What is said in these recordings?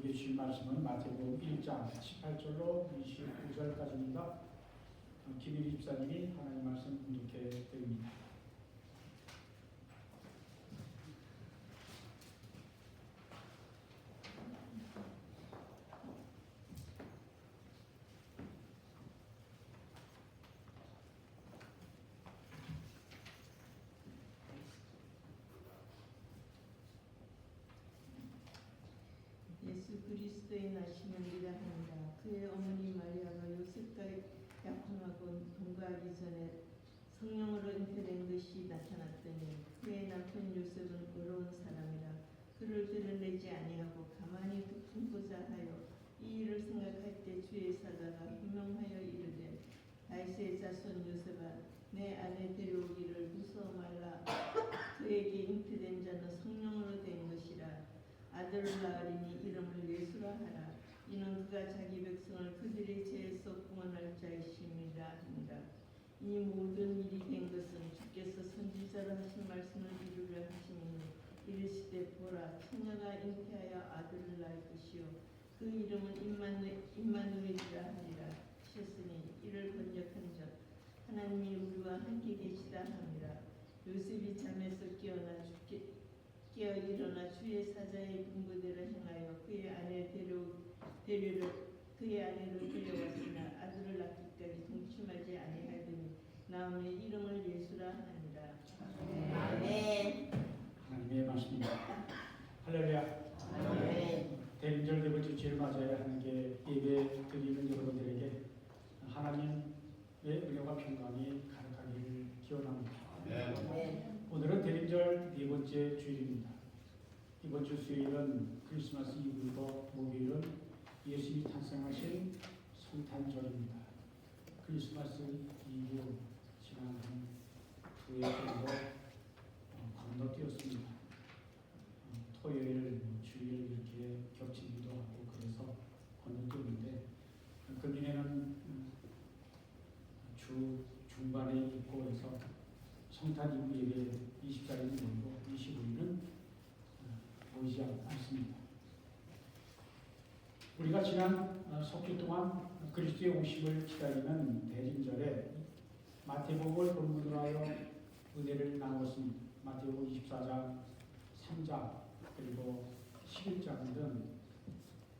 우리에게 주신 말씀은 마태복음 1장 18절로 29절까지입니다. 김일희 집사님이 하나님 말씀 분독해 드립니다. 예수 그리스도의 나심을 믿어합니다. 그의 어머니 마리아가 요셉과 약혼하고 동거하기 전에 성령으로 잉태된 것이 나타났더니 그의 남편 요셉은 의로운 사람이라 그를 드러내지 아니하고 가만히 품고자 하여 이 일을 생각할 때 주의 사자가 분명하여 이르되 다윗의 자손 요셉아 내 아내 데려오기를 무서워 말라. 그에게 잉태된 자는 성령으로 된 것이라. 아들을 낳으리니 이름을 예수라 하라. 이는 그가 자기 백성을 그들의 죄에서 구원할 자이심이라 합니다. 이 모든 일이 된 것은 주께서 선지자로 하신 말씀을 이루려 하심이니 이르시되 보라 처녀가 잉태하여 아들을 낳을 것이요 그 이름은 임마누엘이라 하리라 하셨으니 이를 번역한 적 하나님이 우리와 함께 계시다 함이라. 요셉이 잠에서 깨어 일어나 주의 사자의 분부대로 행하여 그의 아내를 데려왔으나 아들을 낳기까지 동침하지 아니하더니 나음의 이름을 예수라 하니라. 아멘. 하나님의 말씀입니다. 할렐루야. 아멘. 대림절 대보주 주일 맞아야 하는 게 예배 드리는 여러분들에게 하나님의 은혜와 평강이 가득하기를 기원합니다. 아멘. 오늘은 대림절 네 번째 주일입니다. 이번 주 수요일은 크리스마스 이브이고 목요일은 예수님이 탄생하신 성탄절입니다. 크리스마스 이브 지난 한 2회 정도 건너뛰었습니다. 토요일, 주일 이렇게 겹치기도 하고 그래서 건너뛰었는데 금년에는 주 중반에 있고 해서 성탄 이브 예배 24일은 모이고 25일은 보이지 않습니다. 우리가 지난 석주 동안 그리스도의 오심을 기다리는 대림절에 마태복음을 본문으로 하여 은혜를 나누었습니다. 마태복음 24장, 3장 그리고 11장 등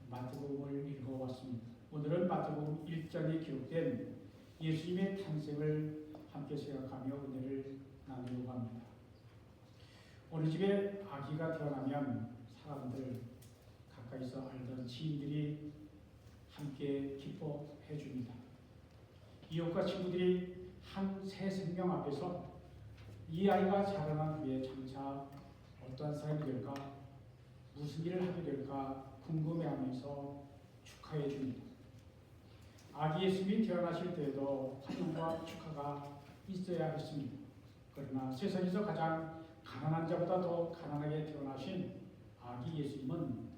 마태복음을 읽어왔습니다. 오늘은 마태복음 1장에 기록된 예수님의 탄생을 함께 생각하며 은혜를 나누려고 합니다. 어느 집에 아기가 태어나면 사람들 가까이서 알던 지인들이 함께 기뻐해 줍니다. 이웃과 친구들이 한 새 생명 앞에서 이 아이가 자라난 후에 장차 어떠한 사람이 될까, 무슨 일을 하게 될까 궁금해하면서 축하해 줍니다. 아기 예수님이 태어나실 때에도 환영과 축하가 있어야 했습니다. 그러나 세상에서 가장 가난한 자보다 더 가난하게 태어나신 아기 예수님은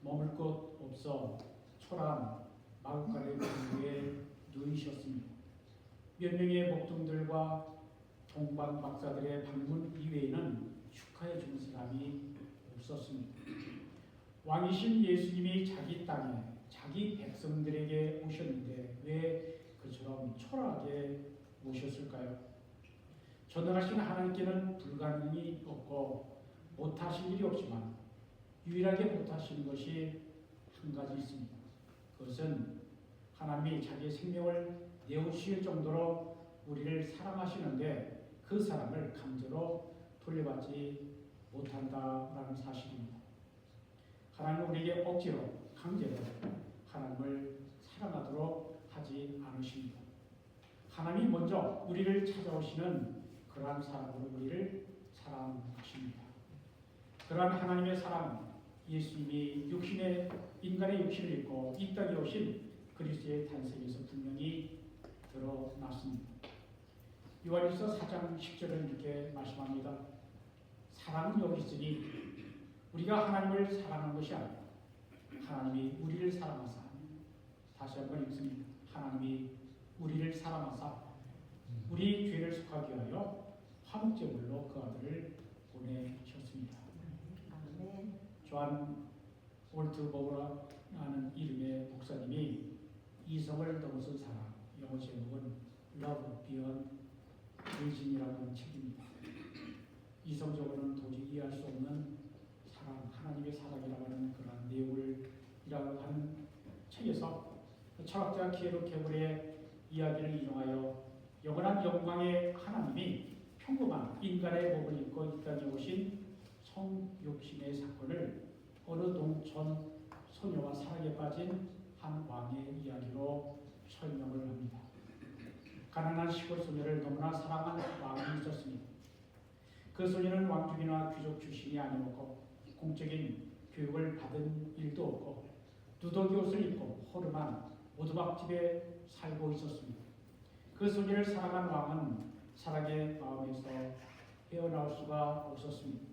머물 곳 없어 초라한 마구간의 공부에 누이셨습니다. 몇 명의 목동들과 동방 박사들의 방문 이외에는 축하해 주는 사람이 없었습니다. 왕이신 예수님이 자기 땅에 자기 백성들에게 오셨는데 왜 그처럼 초라하게 오셨을까요? 전능하신 하나님께는 불가능이 없고 못하실 일이 없지만 유일하게 못하시는 것이 한 가지 있습니다. 그것은 하나님이 자기의 생명을 내어주실 정도로 우리를 사랑하시는데 그 사랑을 강제로 돌려받지 못한다라는 사실입니다. 하나님은 우리에게 억지로 강제로 하나님을 사랑하도록 하지 않으십니다. 하나님이 먼저 우리를 찾아오시는 그러한 사랑으로 우리를 사랑하십니다. 그러한 하나님의 사랑, 예수님이 인간의 육신을 입고 이 땅에 오신 그리스도의 탄생에서 분명히 드러났습니다. 요한일서 4장 10절은 이렇게 말씀합니다. 사랑은 여기 있으니 우리가 하나님을 사랑한 것이 아니라 하나님이 우리를 사랑하사, 다시 한번 읽습니다. 하나님이 우리를 사랑하사 우리 죄를 속하게 하여 화목제물로 그 아들을 보내셨습니다. 아멘. 요한 올트보라는 이름의 목사님이 이성을 넘어선 사랑, 영어 제목은 Love Beyond Reason이라고 하는 책입니다. 이성적으로는 도저히 이해할 수 없는 사랑, 하나님의 사랑이라고 하는 그런 내용을 이라고 하는 책에서 철학자 키에로 케블의 이야기를 인용하여 영원한 영광의 하나님이 평범한 인간의 몸을 입고 이 땅에 오신 성육신의 사건을 어느 농촌 소녀와 사랑에 빠진 한 왕의 이야기로 설명을 합니다. 가난한 시골 소녀를 너무나 사랑한 왕이 있었습니다. 그 소녀는 왕족이나 귀족 출신이 아니었고 공적인 교육을 받은 일도 없고 누더기 옷을 입고 허름한 오두막집에 살고 있었습니다. 그 소녀를 사랑한 왕은 사랑의 마음에서 헤어나올 수가 없었습니다.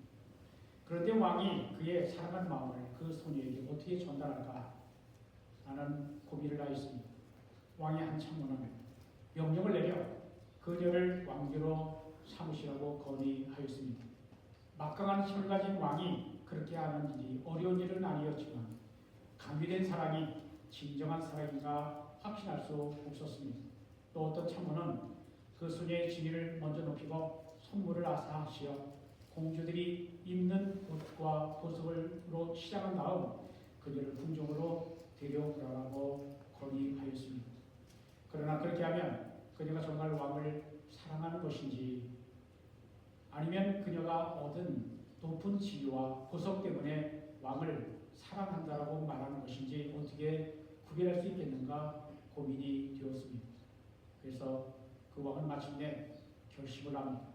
그런데 왕이 그의 사랑한 마음을 그 소녀에게 어떻게 전달할까 하는 고민을 하였습니다. 왕의 한 참모는 명령을 내려 그녀를 왕비로 삼으시라고 건의하였습니다. 막강한 힘을 가진 왕이 그렇게 하는 일이 어려운 일은 아니었지만 감비된 사랑이 진정한 사랑인가 확신할 수 없었습니다. 또 어떤 참모는 그 소녀의 지위를 먼저 높이고 선물을 아사하시어 공주들이 입는 옷과 보석으로 시작한 다음 그녀를 궁정으로 데려오라고 건의하였습니다. 그러나 그렇게 하면 그녀가 정말 왕을 사랑하는 것인지 아니면 그녀가 얻은 높은 지위와 보석 때문에 왕을 사랑한다라고 말하는 것인지 어떻게 구별할 수 있겠는가 고민이 되었습니다. 그래서 그 왕은 마침내 결심을 합니다.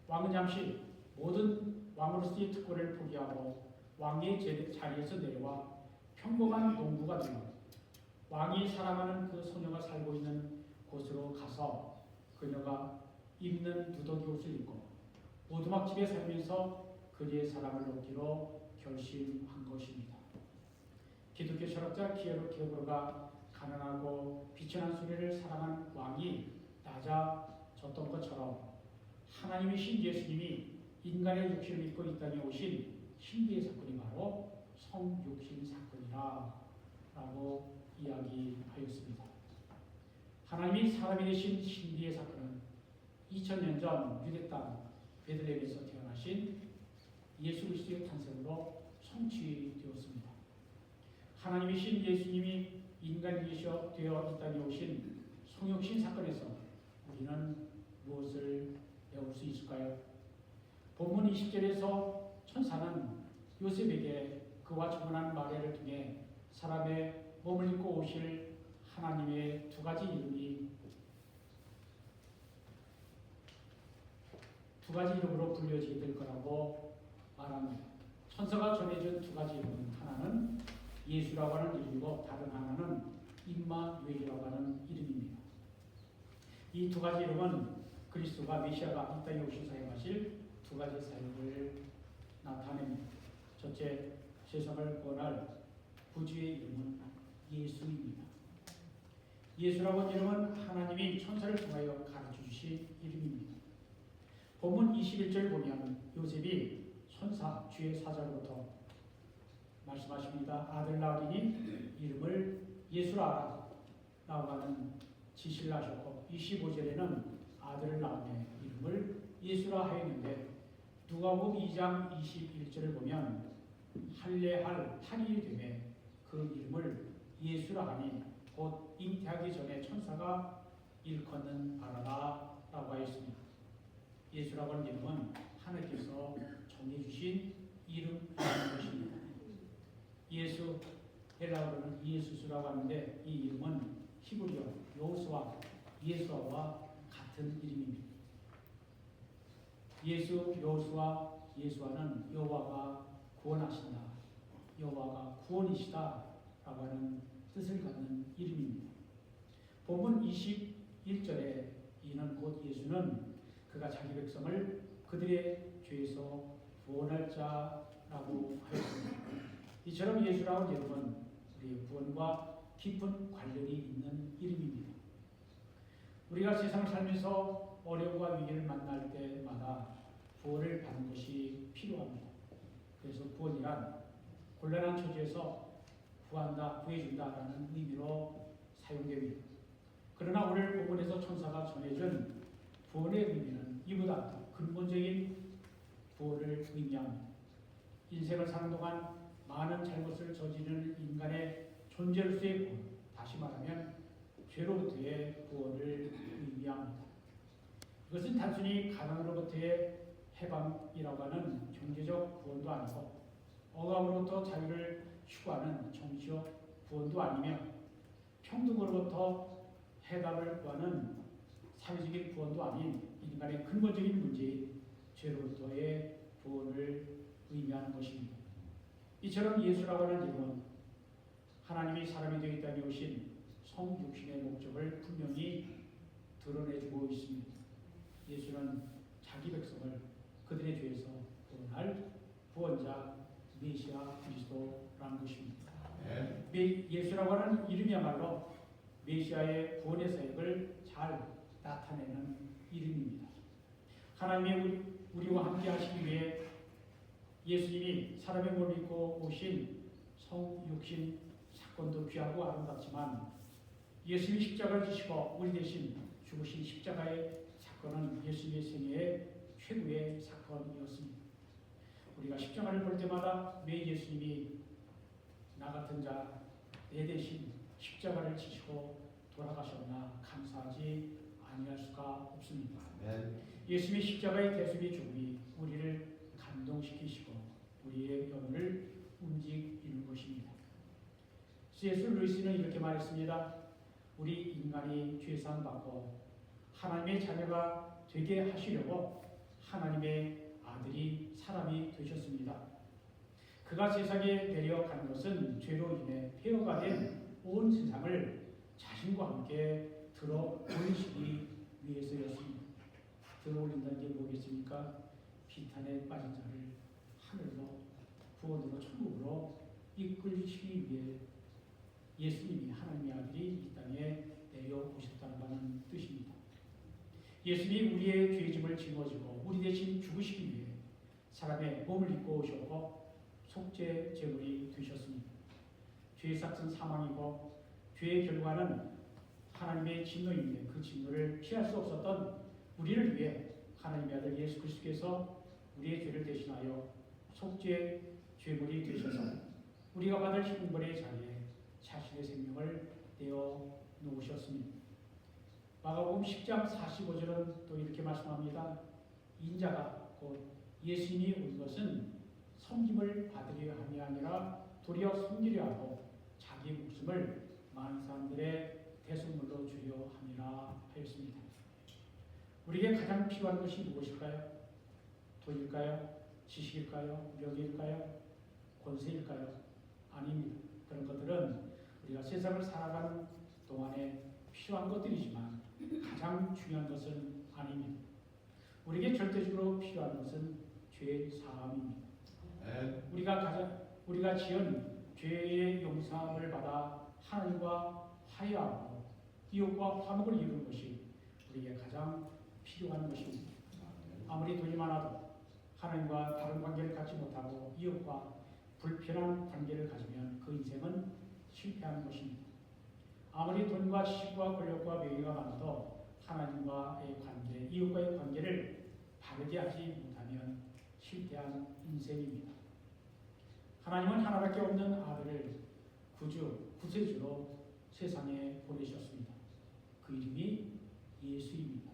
왕은 잠시 모든 왕으로서의 특권을 포기하고 왕의 자리에서 내려와 평범한 농부가 되어 왕이 사랑하는 그 소녀가 살고 있는 곳으로 가서 그녀가 입는 누더기 옷을 입고 오두막집에 살면서 그녀의 사랑을 얻기로 결심한 것입니다. 기독교 철학자 키에로 케브르가 가난하고 비천한 소리를 사랑한 왕이 낮아졌던 것처럼 하나님이신 예수님이 인간의 육신을 입고 이 땅에 오신 신비의 사건이 바로 성육신 사건이라고 이야기하였습니다. 하나님이 사람이 되신 신비의 사건은 2000년 전 유대 땅 베들레헴에서 태어나신 예수 그리스도의 탄생으로 성취되었습니다. 하나님이신 예수님이 인간이 되어 이 땅에 오신 성육신 사건에서 우리는 무엇을 배울 수 있을까요? 본문 20절에서 천사는 요셉에게 그와 청혼한 마리아를 통해 사람의 몸을 입고 오실 하나님의 두 가지 이름으로 불려지게 될 거라고 말합니다. 천사가 전해준 두 가지 이름은 하나는 예수라고 하는 이름이고 다른 하나는 임마누엘이라고 하는 이름입니다. 이 두 가지 이름은 그리스도가 메시아가 이 땅에 오신 사용하실 두 가지 사역을 나타냅니다. 첫째, 세상을 구원할 구주의 이름은 예수입니다. 예수라고 하는 이름은 하나님이 천사를 통하여 가르쳐 주신 이름입니다. 본문 21절 보면 요셉이 천사 주의 사자로부터 말씀하십니다. 아들 낳으리니 이름을 예수라 라고 하는 지시를 하셨고 25절에는 아들을 낳음에 이름을 예수라 하였는데 누가복음 2장 21절을 보면 할례할 8일이 되매 그 이름을 예수라 하니 곧 잉태하기 전에 천사가 일컫는 바라라 라고 하였습니다. 예수라고 하는 이름은 하나님께서 정해주신 이름이라는 것입니다. 예수, 헬라어로는 예수스라고 하는데 이 이름은 히브리어 여호수아, 예수아와 같은 이름입니다. 예수, 여호수아, 예수아는 여호와가 구원하신다, 여호와가 구원이시다 라고 하는 뜻을 갖는 이름입니다. 본문 21절에 이는 곧 예수는 그가 자기 백성을 그들의 죄에서 구원할 자라고 하였습니다. 이처럼 예수라는 이름은 우리의 구원과 깊은 관련이 있는 이름입니다. 우리가 세상을 살면서 어려움과 위기를 만날 때마다 구원을 받는 것이 필요합니다. 그래서 구원이란 곤란한 처지에서 구한다, 구해준다라는 의미로 사용됩니다. 그러나 오늘 본문에서 천사가 전해준 구원의 의미는 이보다 더 근본적인 구원을 의미합니다. 인생을 사는 동안 많은 잘못을 저지르는 인간의 존재로서의 구원, 다시 말하면 죄로부터의 구원을 의미합니다. 이것은 단순히 가난으로부터의 해방이라고 하는 경제적 구원도 아니고 억압으로부터 자유를 추구하는 정치적 구원도 아니며 평등으로부터 해답을 구하는 사회적인 구원도 아닌 인간의 근본적인 문제인 죄로부터의 구원을 의미하는 것입니다. 이처럼 예수라고 하는 이름은 하나님이 사람이 되기 위해 오신 성육신의 목적을 분명히 드러내주고 있습니다. 예수는 자기 백성을 그들의 죄에서 구원할 구원자 메시아 그리스도라는 것입니다. 예수라고 하는 이름이야말로 메시아의 구원의 사역을 잘 나타내는 이름입니다. 하나님의 우리와 함께 하시기 위해 예수님이 사람의 몸을 입고 오신 성육신 사건도 귀하고 아름답지만 예수님이 십자가를 지시고 우리 대신 죽으신 십자가의 사건은 예수님의 생애의 최고의 사건이었습니다. 우리가 십자가를 볼 때마다 왜 예수님이 나 같은 자 내 대신 십자가를 지시고 돌아가셨나 감사하지 아니할 수가 없습니다. 예수님의 십자가의 대속의 죽음이 우리를 감동시키시고 우리의 영혼을 움직이는 것입니다. C.S. 루이스는 이렇게 말했습니다. 우리 인간이 죄사함 받고 하나님의 자녀가 되게 하시려고 하나님의 아들이 사람이 되셨습니다. 그가 세상에 내려간 것은 죄로 인해 폐허가 된 온 세상을 자신과 함께 들어 올리시기 위해서였습니다. 들어 올린다는 게 뭐겠습니까? 비탄에 빠진 자를 하늘로 구원으로 천국으로 이끌시기 위해 예수님이 하나님의 아들이 이 땅에 내려오셨다는 바는 뜻입니다. 예수님이 우리의 죄짐을 짊어지고 우리 대신 죽으시기 위해 사람의 몸을 입고 오셨고 속죄 제물이 되셨습니다. 죄의 삭은 사망이고 죄의 결과는 하나님의 진노인데 그 진노를 피할 수 없었던 우리를 위해 하나님의 아들 예수 그리스도께서 우리의 죄를 대신하여 속죄 제물이 되셔서 우리가 받을 형벌의 자리에 자신의 생명을 내어 놓으셨습니다. 마가복음 10장 45절은 또 이렇게 말씀합니다. 인자가 곧 예수님이 온 것은 섬김을 받으려 함이 아니라 도리어 섬기려 하고 자기 목숨을 많은 사람들의 대속물로 주려 함이라 하였습니다. 우리에게 가장 필요한 것이 무엇일까요? 돈일까요? 지식일까요? 명예일까요? 권세일까요? 아닙니다. 그런 것들은 우리가 세상을 살아가는 동안에 필요한 것들이지만 가장 중요한 것은 아닙니다. 우리에게 절대적으로 필요한 것은 죄 사함입니다. 우리가 지은 죄의 용서함을 받아 하나님과 화해하고 이웃과 화목을 이루는 것이 우리에게 가장 필요한 것입니다. 아무리 돈이 많아도 하나님과 다른 관계를 갖지 못하고 이웃과 불편한 관계를 가지면 그 인생은 실패하는 것입니다. 아무리 돈과 지식과 권력과 명예가 많아도 하나님과의 관계, 이웃과의 관계를 바르게 하지 못하면 실패한 인생입니다. 하나님은 하나밖에 없는 아들을 구세주로 세상에 보내셨습니다. 그 이름이 예수입니다.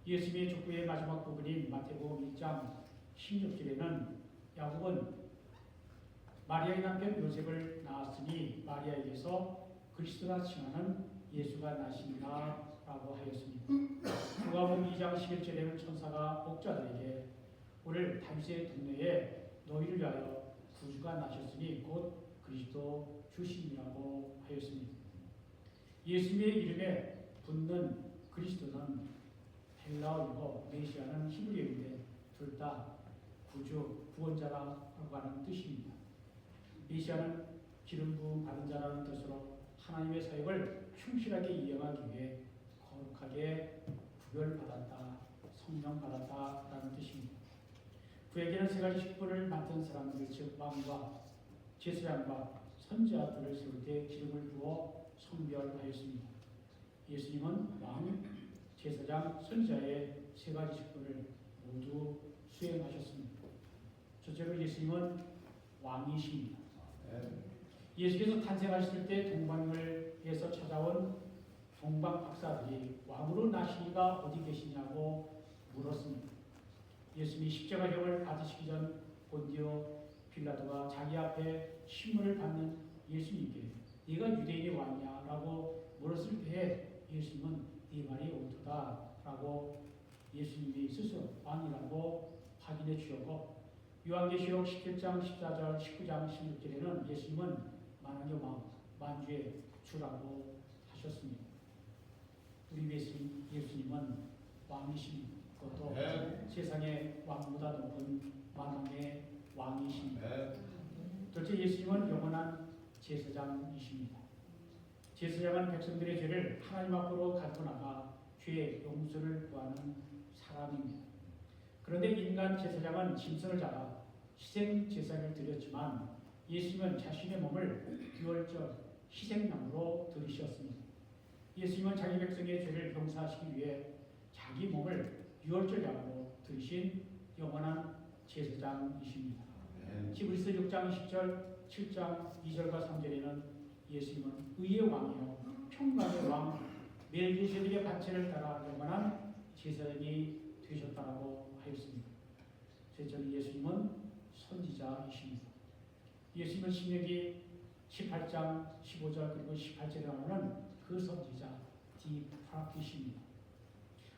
예수님의 족보의 마지막 부분인 마태복음 1장 16절에는 야곱은 마리아의 남편 요셉을 낳았으니 마리아에게서 그리스도라 칭하는 예수가 나시니라 라고 하였습니다. 누가복음 2장 11절에는 천사가 목자들에게 오늘 다윗의 동네에 너희를 위하여 구주가 나셨으니 곧 그리스도 주심이라고 하였습니다. 예수님의 이름에 붙는 그리스도는 헬라어이고 메시아는 히브리어인데 둘 다 구주, 구원자라고 하는 뜻입니다. 메시아는 기름 부음 받은 자라는 뜻으로 하나님의 사역을 충실하게 이행하기 위해 거룩하게 구별받았다, 성령받았다라는 뜻입니다. 그에게는 세 가지 직분을 맡은 사람들, 즉 왕과 제사장과 선지자들을 세울 때 기름을 부어 성별하였습니다. 예수님은 왕, 제사장, 선지자의 세 가지 직분을 모두 수행하셨습니다. 첫째로 예수님은 왕이십니다. 예수께서 탄생하실 때 동방을에서 찾아온 동방 박사들이 왕으로 나시니가 어디 계시냐고 물었습니다. 예수님이 십자가형을 받으시기 전 본디오 빌라도가 자기 앞에 신문을 받는 예수님께 네가 유대인의 왕이냐라고 물었을 때에 예수님은 네 말이 옳도다라고 예수님이 스스로 왕이라고 확인해 주었고, 요한계시록 17장 14절 19장 16절에는 예수님은 만왕의 왕, 만주의 주라고 하셨습니다. 우리 예수님은 왕이십니다. 그것도 세상의 왕보다 높은 만왕의 왕이십니다. 둘째, 예수님은 영원한 제사장이십니다. 제사장은 백성들의 죄를 하나님 앞으로 가지고 나가 죄의 용서를 구하는 사람입니다. 그런데 인간 제사장은 짐승을 잡아 희생 제사를 드렸지만 예수님은 자신의 몸을 유월절 희생양으로 들이셨습니다. 예수님은 자기 백성의 죄를 용서하시기 위해 자기 몸을 유월절 양으로 들이신 영원한 제사장이십니다. 히브리서 6장 10절 7장 2절과 3절에는 예수님은 의의 왕이요 평강의 왕 멜기세덱의 반체를 따라 영원한 제사장이 되셨다고 하였습니다. 셋째로 예수님은 선지자이십니다. 예수님은 신명기 18장 15절 그리고 18절에 나오는 그 선지자 디프라핏입니다.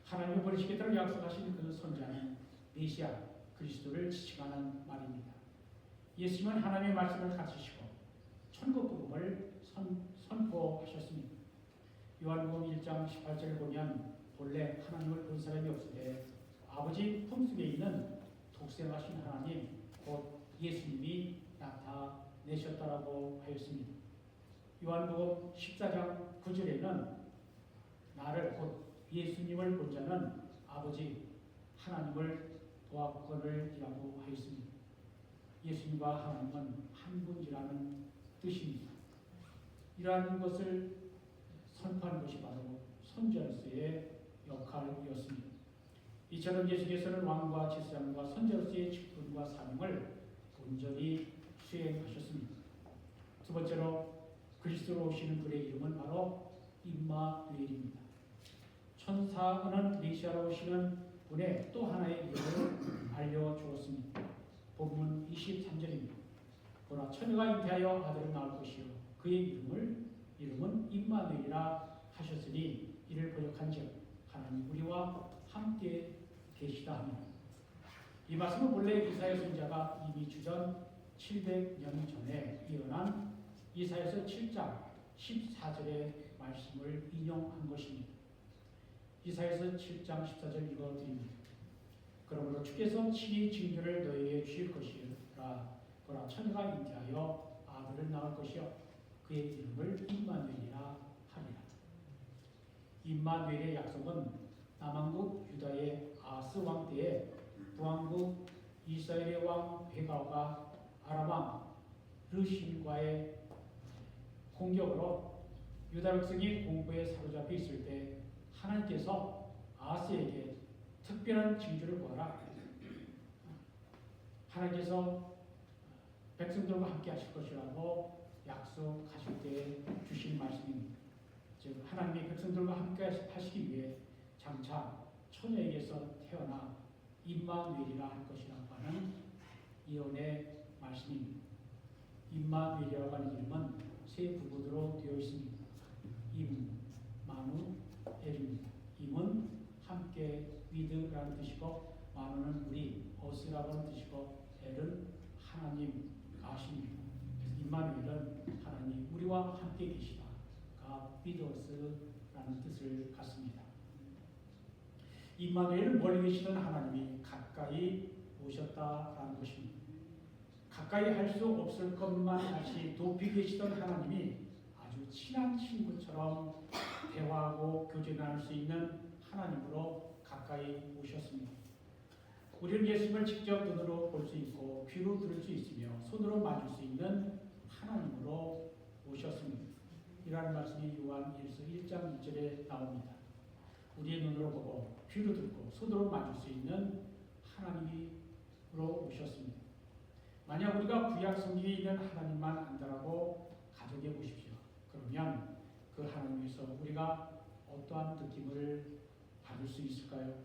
하나님이 버리시겠다고 약속하신 그 선지자는 메시아 그리스도를 지칭하는 말입니다. 예수님은 하나님의 말씀을 가르치시고 천국 복음을 선포하셨습니다. 요한복음 1장 18절을 보면 본래 하나님을 본 사람이 없으되 아버지 품속에 있는 독생하신 하나님 곧 예수님이 나타내셨다라고 하였습니다. 요한복음 14장 9절에는 나를 곧 예수님을 본 자는 아버지 하나님을 보았거늘이라고 하였습니다. 예수님과 하나님은 한 분이라는 뜻입니다. 이러한 것을 선포하는 것이 바로 선지자로서의 역할이었습니다. 이처럼 예수께서는 왕과 제사장과 선지자로서의 직분과 사명을 온전히 수행하셨습니다. 두 번째로 그리스도로 오시는 그의 이름은 바로 임마누엘입니다. 천사는 메시아로 오시는 분의 또 하나의 이름을 알려주었습니다. 본문 23절입니다. 보라 처녀가 잉태하여 아들을 낳을 것이요 그의 이름은 임마누엘이라 하셨으니 이를 번역한즉 하나님 우리와 함께 계시다 하며, 이 말씀은 본래 이사야 선지자가 이미 주전 700년 전에 예언한 이사야서 7장 14절의 말씀을 인용한 것입니다. 이사야서 7장 14절 읽어드립니다. 그러므로 주께서 친히 징조를 너희에게 주실 것이라. 보라 처녀가 잉태하여 아들을 낳을 것이요 그의 이름을 임마누엘이라 하리라. 임마누엘의 약속은 남왕국 유다의 아스 왕 때에 북왕국 이스라엘의 왕 베가가 아람 왕 르신과의 공격으로 유다 백성이 공포에 사로잡혀 있을 때 하나님께서 아스에게 특별한 징조를 구하라. 하나님께서 백성들과 함께 하실 것이라고 약속하실 때 주신 말씀입니다. 즉 하나님이 백성들과 함께 하시기 위해 장차 처녀에게서 태어나 임마누엘이라 할 것이라고 하는 예언의 말씀입니다. 임마누엘이라고 하는 이름은 세 부분으로 되어 있습니다. 임마누엘입니다. 임은 함께 위드라는 뜻이고, 마누는 우리, 어스라고 하는 뜻이고, 엘은 하나님 가십니다. 임마누엘은 하나님 우리와 함께 계시다. God with us라는 뜻을 갖습니다. 임마누엘은 멀리 계시던 하나님이 가까이 오셨다라는 것입니다. 가까이 할 수 없을 것만 같이 높이 계시던 하나님이 아주 친한 친구처럼 대화하고 교제 나눌 수 있는 하나님으로 가까이 오셨습니다. 우리는 예수님을 직접 눈으로 볼 수 있고 귀로 들을 수 있으며 손으로 만질 수 있는 이라는 말씀이 요한 1장 1절에 나옵니다. 우리의 눈으로 보고 귀로 듣고 손으로 만질 수 있는 하나님으로 오셨습니다. 만약 우리가 구약 성경에 있는 하나님만 안다라고 가정해 보십시오. 그러면 그 하나님에서 우리가 어떠한 느낌을 받을 수 있을까요?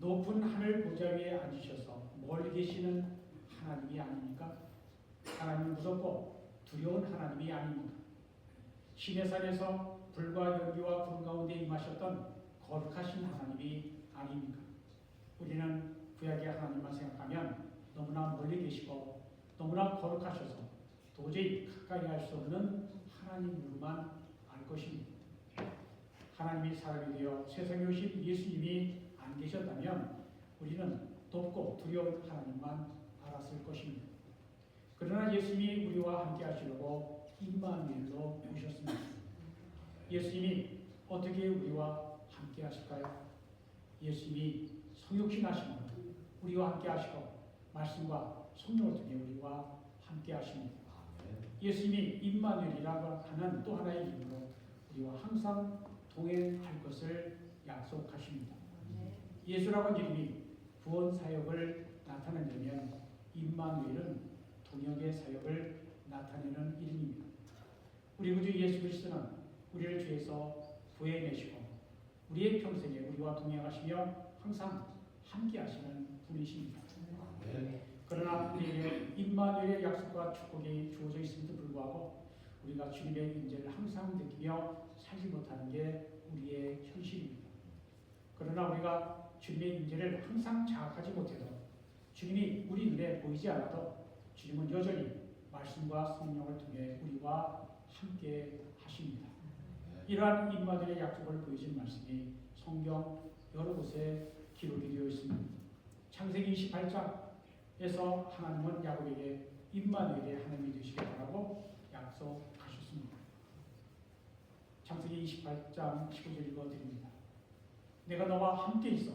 높은 하늘 보좌 위에 앉으셔서 멀리 계시는 하나님이 아닙니까? 하나님은 무섭고 두려운 하나님이 아닙니까? 시내산에서 불과 연기와 구름 가운데 임하셨던 거룩하신 하나님이 아닙니까? 우리는 구약의 하나님만 생각하면 너무나 멀리 계시고 너무나 거룩하셔서 도저히 가까이 할 수 없는 하나님으로만 알 것입니다. 하나님이 사람이 되어 세상에 오신 예수님이 안 계셨다면 우리는 덥고 두려운 하나님만 알았을 것입니다. 그러나 예수님이 우리와 함께 하시려고 임마누엘로 오셨습니다. 예수님이 어떻게 우리와 함께 하실까요? 예수님이 성육신하심으로 우리와 함께 하시고 말씀과 성령을 통해 우리와 함께 하십니다. 예수님이 임마누엘이라고 하는 또 하나의 이름으로 우리와 항상 동행할 것을 약속하십니다. 예수라고 하는 이름이 구원 사역을 나타내려면 임마누엘은 동역의 사역을 나타내는 이름입니다. 우리 구주 예수 그리스도는 우리를 죄에서 구해내시고 우리의 평생에 우리와 동행하시며 항상 함께 하시는 분이십니다. 그러나 우리에게 임마누엘의 약속과 축복이 주어져 있음에도 불구하고 우리가 주님의 인재를 항상 느끼며 살지 못하는 게 우리의 현실입니다. 그러나 우리가 주님의 인재를 항상 자각하지 못해도 주님이 우리 눈에 보이지 않아도 주님은 여전히 말씀과 성령을 통해 우리와 함께 하십니다. 이러한 임마누엘의 약속을 보여준 말씀이 성경 여러 곳에 기록이 되어 있습니다. 창세기 28장에서 하나님은 야곱에게 임마누엘의 하나님이 되시겠다고 약속하셨습니다. 창세기 28장 15절 읽어드립니다. 내가 너와 함께 있어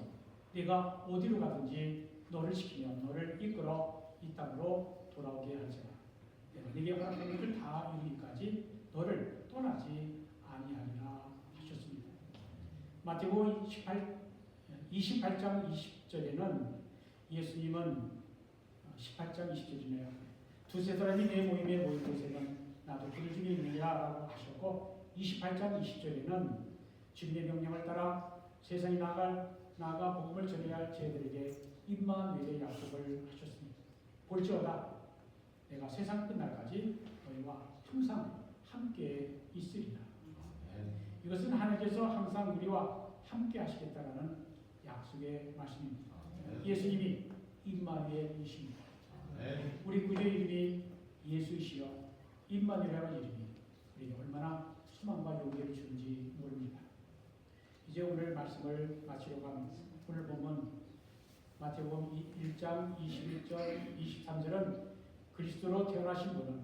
네가 어디로 가든지 너를 지키며 너를 이끌어 이 땅으로 돌아오게 하리라. 내가 네게 허락한 것을 다 이루기까지 너를 떠나지 아니하리라 하셨습니다. 마태복음 28장 20절에는 예수님은 18장 20절이네요. 두세 사람이 내 모임에 모인 곳에는 나도 그들 중에 있느니라 라고 하셨고 28장 20절에는 주님의 명령을 따라 세상에 나아가 복음을 전해야 할 제들에게 임마누엘의 약속을 하셨습니다. 볼지어다 내가 세상 끝날까지 너희와 항상 함께 있으리라. 이것은 하나님께서 항상 우리와 함께 하시겠다라는 약속의 말씀입니다. 예수님이 임마누엘이십니다. 우리 구주의 이름이 예수이시여 임마누엘이라는 이름이 우리에게 얼마나 소망과 용기를 주는지 모릅니다. 이제 오늘 말씀을 마치려고 합니다. 오늘 보면 마태복음 1장 21절 23절은 그리스도로 태어나신 분은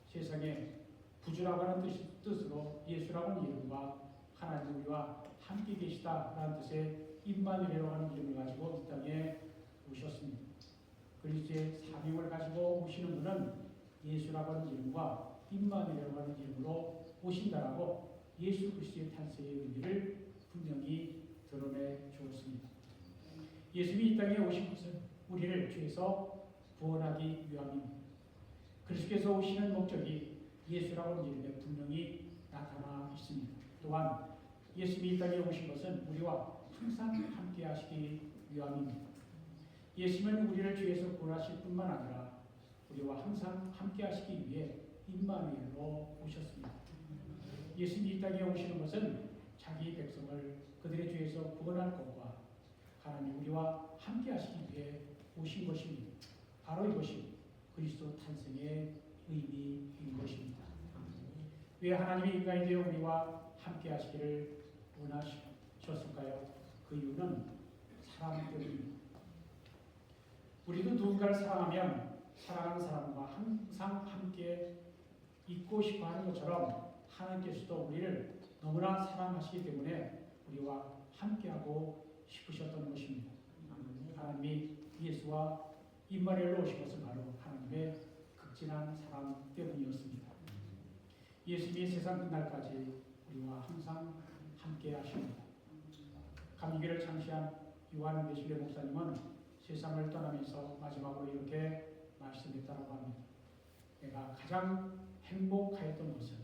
세상에 구주라고 하는 뜻으로 예수라고 하는 이름과 하나님 우리와 함께 계시다라는 뜻의 임마누엘이라고 하는 이름을 가지고 이 땅에 오셨습니다. 그리스도의 사명을 가지고 오시는 분은 예수라고 하는 이름과 임마누엘이라고 하는 이름으로 오신다라고 예수 그리스도의 탄생의 의미를 분명히 드러내 주었습니다. 예수님이 이 땅에 오신 것은 우리를 죄에서 구원하기 위함입니다. 그리스도께서 오시는 목적이 예수라고 하는 이름에 분명히 나타나 있습니다. 또한 예수님이 이 땅에 오신 것은 우리와 항상 함께 하시기 위함입니다. 예수님은 우리를 죄에서 구원하실 뿐만 아니라 우리와 항상 함께 하시기 위해 임마누엘로 오셨습니다. 예수님이 이 땅에 오시는 것은 자기 백성을 그들의 죄에서 구원할 것과 하나님 우리와 함께 하시기 위해 오신 것입니다. 바로 이것이 그리스도 탄생의 의미인 것입니다. 왜 하나님이 인간이 되어 우리와 함께 하시기를 원하셨을까요? 그 이유는 사랑 때문입니다. 우리도 누군가를 사랑하면 사랑하는 사람과 항상 함께 있고 싶어 하는 것처럼 하나님께서도 우리를 너무나 사랑하시기 때문에 우리와 함께하고 싶으셨던 것입니다. 하나님이 예수와 임마누엘로 오신 것은 바로 하나님의 극진한 사랑 때문이었습니다. 예수님이 세상 끝날까지 우리와 항상 함께 하십니다. 감리교를 창시한 요한 메실레 목사님은 세상을 떠나면서 마지막으로 이렇게 말씀했다고 합니다. 내가 가장 행복하였던 것은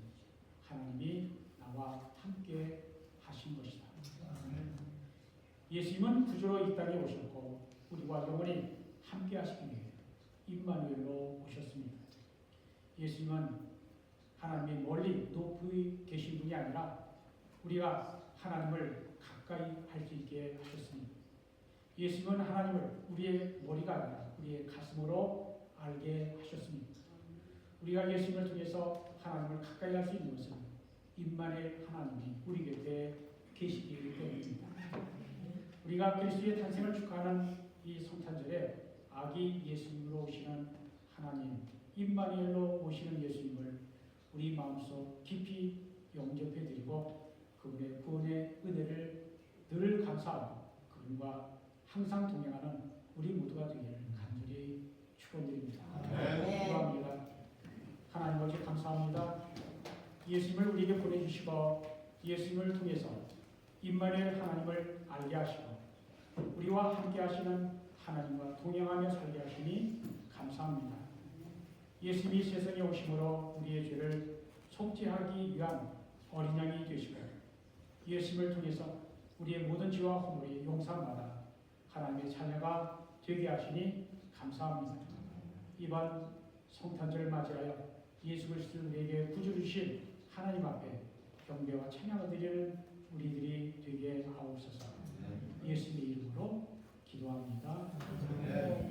하나님이 나와 함께 하신 것이다. 예수님은 구주로 이 땅에 오셨고 우리와 영원히 함께 하시기 위해 임마누엘로 오셨습니다. 예수님은 하나님이 멀리 높이 계신 분이 아니라 우리가 하나님을 가까이 할 수 있게 하셨습니다. 예수님은 하나님을 우리의 머리가 아니라 우리의 가슴으로 알게 하셨습니다. 우리가 예수님을 통해서 하나님을 가까이 할 수 있는 것은 임마누엘 하나님이 우리 곁에 계시기 때문입니다. 우리가 그리스도의 탄생을 축하하는 이 성탄절에 아기 예수님으로 오시는 하나님, 임마누엘로 오시는 예수님을 우리 마음속 깊이 영접해드리고 그분의 구원의 은혜를 늘 감사하고 그분과 항상 동행하는 우리 모두가 되기를 간절히 축원드립니다. 기도합니다. 하나님 아버지 감사합니다. 예수님을 우리에게 보내주시고 예수님을 통해서 임마누엘 하나님을 알게 하시고 우리와 함께 하시는 하나님과 동행하며 살게 하시니 감사합니다. 예수님이 세상에 오심으로 우리의 죄를 속죄하기 위한 어린 양이 되시고 예수님을 통해서 우리의 모든 죄와 허물이 용서받아 하나님의 자녀가 되게 하시니 감사합니다. 이번 성탄절을 맞이하여 예수 그리스도를 우리에게 구주 주신 하나님 앞에 경배와 찬양을 드리는 우리들이 되게 하옵소서. 예수님의 이름으로 기도합니다.